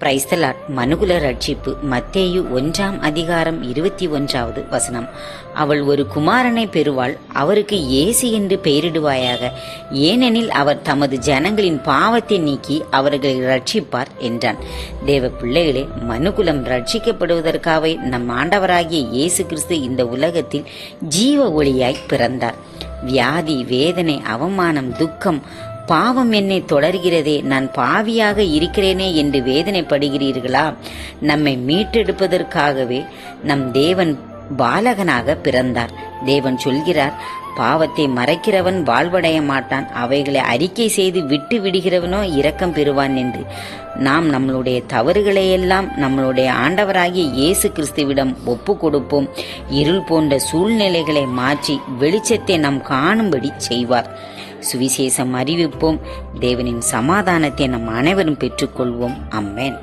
Praise the Lord. மனுகுல ரட்சிப்பு. மத்தேயு 1:21. அவள் ஒரு குமாரனை பெறுவாள், அவருக்கு இயேசு என்று பெயரிடுவாயாக, ஏனெனில் அவர் தமது ஜனங்களின் பாவத்தை நீக்கி அவர்களை ரட்சிப்பார் என்றான். தேவ பிள்ளைகளே, மனுகுலம் ரட்சிக்கப்படுவதற்காக நம் ஆண்டவராகிய இயேசு கிறிஸ்து இந்த உலகத்தில் ஜீவ ஒளியாய் பிறந்தார். வியாதி, வேதனை, அவமானம், துக்கம், பாவம் என்னை தொடர்கிறதே, நான் பாவியாக இருக்கிறேனே என்று வேதனைப்படுகிறீர்களா? நம்மை மீட்டெடுப்பதற்காகவே நம் தேவன் பாலகனாக பிறந்தார். தேவன் சொல்கிறார், பாவத்தை மறைக்கிறவன் வாழ்வடைய மாட்டான், அவைகளை அறிக்கை செய்து விட்டு விடுகிறவனோ இரக்கம் பெறுவான் என்று. நாம் நம்மளுடைய தவறுகளையெல்லாம் நம்மளுடைய ஆண்டவராகிய இயேசு கிறிஸ்துவிடம் ஒப்பு கொடுப்போம். இருள் போன்ற சூழ்நிலைகளை மாற்றி வெளிச்சத்தை நாம் காணும்படி செய்வார். சுவிசேஷம் அறிவிப்போம். தேவனின் சமாதானத்தை நம் அனைவரும் பெற்றுக்கொள்வோம். ஆமென்.